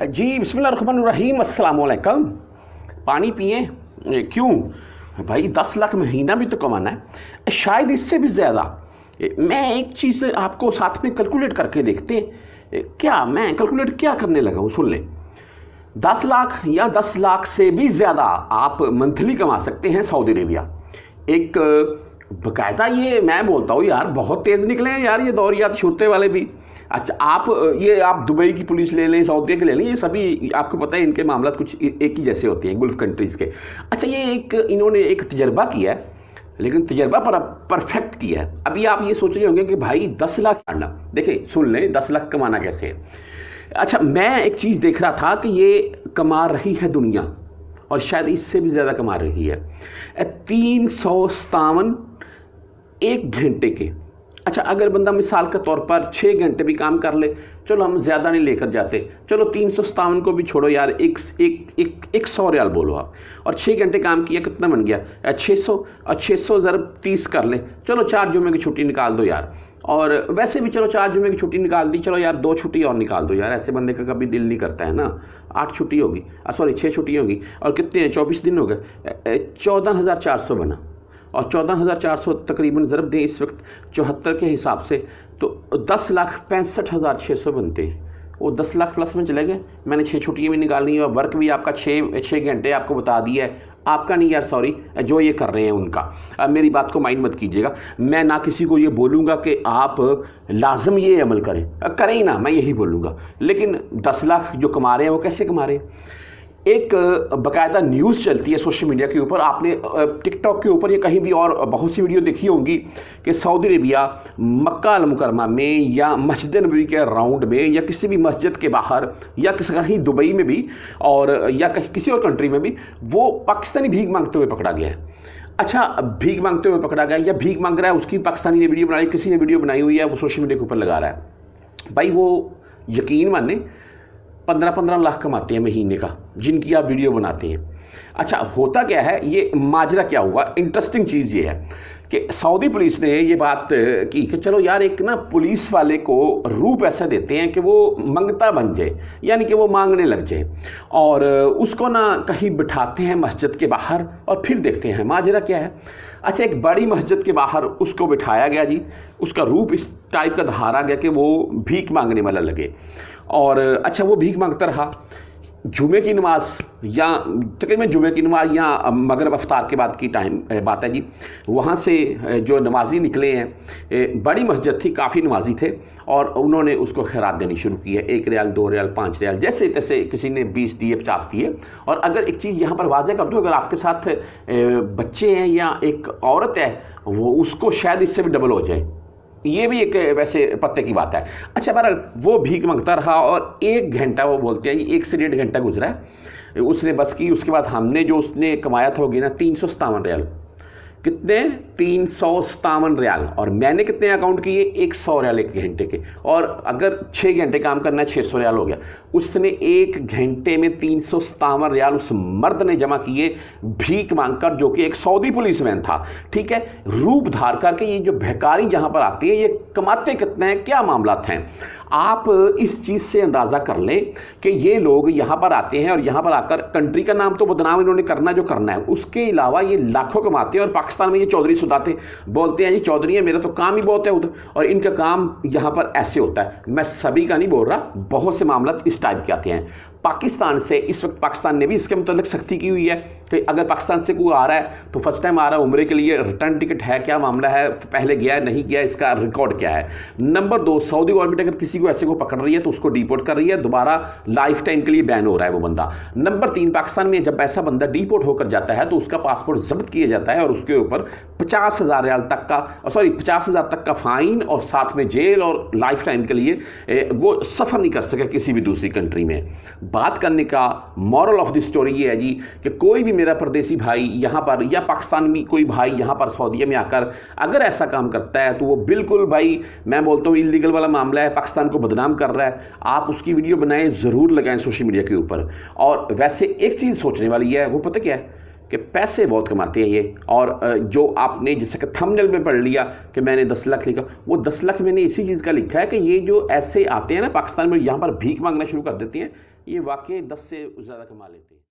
जी बिस्मिल्लाहिर्रहमानिर्रहीम, अस्सलाम वालेकुम। पानी पिए। क्यों भाई, 10 लाख महीना भी तो कमाना है, शायद इससे भी ज़्यादा। मैं एक चीज़ आपको साथ में कैलकुलेट करके देखते हैं। क्या मैं कैलकुलेट क्या करने लगा हूँ, सुन लें। 10 लाख या 10 लाख से भी ज़्यादा आप मंथली कमा सकते हैं सऊदी अरेबिया। एक बाकायदा, ये मैं बोलता हूँ यार, बहुत तेज़ निकले हैं यार ये दौरियात छूटने वाले भी। अच्छा, आप दुबई की पुलिस ले लें, सऊदी की ले लें, ये सभी आपको पता है इनके मामला कुछ एक ही जैसे होते हैं, गल्फ़ कंट्रीज़ के। अच्छा, ये इन्होंने एक तजर्बा किया है, लेकिन तजर्बा परफेक्ट किया है। अभी आप ये सोच रहे होंगे कि भाई 10 लाख करना, देखिए सुन लें, 10 लाख कमाना कैसे है। अच्छा, मैं एक चीज़ देख रहा था कि ये कमा रही है दुनिया, और शायद इससे भी ज़्यादा कमा रही है, 357 एक घंटे के। अच्छा, अगर बंदा मिसाल के तौर पर 6 घंटे भी काम कर ले, चलो हम ज़्यादा नहीं लेकर जाते, चलो 357 को भी छोड़ो यार, एक 100 रियाल बोलो आप, और 6 घंटे काम किया, कितना बन गया 600, और 600 ज़रब 30 कर ले, चलो 4 जुमे की छुट्टी निकाल दो यार। और वैसे भी चलो 4 जुमे की छुट्टी निकाल दी, चलो यार 2 छुट्टी और निकाल दो यार, ऐसे बंदे का कभी दिल नहीं करता है ना। 8 छुट्टी होगी, सॉरी 6 छुट्टी होगी, और कितने 24 दिन हो गए, 14,400 बना। और 14,400 तकरीबन ज़रब दें इस वक्त 74 के हिसाब से, तो 10,65,600 बनते हैं। वो 10 लाख प्लस में चले गए। मैंने 6 छुट्टियाँ भी निकालनी है, और वर्क भी आपका 6 घंटे आपको बता दिया है, आपका नहीं यार, सॉरी, जो ये कर रहे हैं उनका। मेरी बात को माइंड मत कीजिएगा, मैं ना किसी को ये बोलूँगा कि आप लाजम ये अमल करें, करें ही ना, मैं यही बोलूँगा। लेकिन 10 लाख जो कमा रहे हैं वो कैसे कमा रहे हैं। एक बाकायदा न्यूज़ चलती है सोशल मीडिया के ऊपर, आपने टिकटॉक के ऊपर या कहीं भी और बहुत सी वीडियो देखी होंगी कि सऊदी अरेबिया मक्का अल मुकरमा में, या मस्जिद नबवी के राउंड में, या किसी भी मस्जिद के बाहर, या कहीं दुबई में भी, और या किसी और कंट्री में भी, वो पाकिस्तानी भीख मांगते हुए पकड़ा गया है। अच्छा, भीख मांगते हुए पकड़ा गया या भीख मांग रहा है, उसकी पाकिस्तानी ने वीडियो बनाई, किसी ने वीडियो बनाई हुई है, वो सोशल मीडिया के ऊपर लगा रहा है। भाई वो यकीन माने 15-15 लाख कमाते हैं महीने का, जिनकी आप वीडियो बनाते हैं। अच्छा, होता क्या है, ये माजरा क्या हुआ, इंटरेस्टिंग चीज़ ये है कि सऊदी पुलिस ने ये बात की कि चलो यार, एक ना पुलिस वाले को रूप ऐसा देते हैं कि वो मंगता बन जाए, यानी कि वो मांगने लग जाए, और उसको ना कहीं बिठाते हैं मस्जिद के बाहर, और फिर देखते हैं माजरा क्या है। अच्छा, एक बड़ी मस्जिद के बाहर उसको बिठाया गया जी, उसका रूप इस टाइप का धारा गया कि वो भीख मांगने वाला लगे। और अच्छा, वो भीख मांगता रहा। जुमे की नमाज, या तकरीबन जुमे की नमाज या मगरिब अफ्तार के बाद की टाइम बात है जी, वहाँ से जो नमाजी निकले हैं, बड़ी मस्जिद थी, काफ़ी नमाजी थे, और उन्होंने उसको खैरात देनी शुरू की है। 1 रियाल, 2 रियाल, 5 रियाल, जैसे तैसे, किसी ने 20 दिए, 50 दिए। और अगर एक चीज़ यहाँ पर वाज़ेह कर दूँ, अगर आपके साथ बच्चे हैं या एक औरत है, वो उसको शायद इससे भी डबल हो जाए, ये भी एक वैसे पत्ते की बात है। अच्छा, बहरहाल वो भीख मांगता रहा, और 1 घंटा, वो बोलते हैं 1 से 1.5 घंटा गुजरा है, उसने बस की। उसके बाद हमने जो उसने कमाया था वो गिना 357 रियाल। कितने 357 रियाल, और मैंने कितने अकाउंट किए 100 रियाल 1 घंटे के, और अगर 6 घंटे काम करना है 600 रियाल हो गया। उसने 1 घंटे में 357 रियाल उस मर्द ने जमा किए भीख मांगकर, जो कि एक सऊदी पुलिसमैन था, ठीक है, रूप धार करके। ये जो भिखारी यहाँ पर आते हैं, ये कमाते कितने हैं, क्या मामला हैं, आप इस चीज़ से अंदाज़ा कर लें कि ये लोग यहाँ पर आते हैं, और यहाँ पर आकर कंट्री का नाम तो बदनाम इन्होंने करना जो करना है, उसके अलावा ये लाखों कमाते हैं। और पाकिस्तान में ये चौधरी सुदाते बोलते हैं जी, चौधरी है, मेरा तो काम ही बहुत है उधर, और इनका काम यहाँ पर ऐसे होता है। मैं सभी का नहीं बोल रहा, बहुत से मामला इस टाइप के आते हैं। पाकिस्तान से इस वक्त पाकिस्तान ने भी इसके मतलब सख्ती की हुई है कि अगर पाकिस्तान से कोई आ रहा है तो फर्स्ट टाइम आ रहा है उम्रे के लिए, रिटर्न टिकट है, क्या मामला है, पहले गया है नहीं गया, इसका रिकॉर्ड क्या है। नंबर 2, सऊदी गवर्नमेंट अगर किसी को ऐसे को पकड़ रही है तो उसको डिपोर्ट कर रही है, दोबारा लाइफ टाइम के लिए बैन हो रहा है वो बंदा। नंबर 3, पाकिस्तान में जब ऐसा बंदा डिपोर्ट होकर जाता है तो उसका पासपोर्ट जब्त किया जाता है, और उसके ऊपर 50,000 रियाल तक का, 50,000 तक का फाइन, और साथ में जेल, और लाइफ टाइम के लिए वो सफ़र नहीं कर सके किसी भी दूसरी कंट्री में। बात करने का मॉरल ऑफ द स्टोरी ये है जी कि कोई भी मेरा परदेसी भाई यहाँ पर, या पाकिस्तान में कोई भाई यहाँ पर सऊदीया में आकर अगर ऐसा काम करता है तो वो बिल्कुल, भाई मैं बोलता हूँ, इलीगल वाला मामला है, पाकिस्तान को बदनाम कर रहा है। आप उसकी वीडियो बनाएं, ज़रूर लगाएं सोशल मीडिया के ऊपर। और वैसे एक चीज़ सोचने वाली है, वो पता क्या है कि पैसे बहुत कमाते हैं ये। और जो आपने जैसे कि थंबनेल में पढ़ लिया कि मैंने 10 लाख लिखा, वो 10 लाख मैंने इसी चीज़ का लिखा है कि ये जो ऐसे आते हैं ना पाकिस्तान में, यहाँ पर भीख मांगना शुरू कर देते हैं, ये वाकई 10 से ज़्यादा कमा लेते हैं।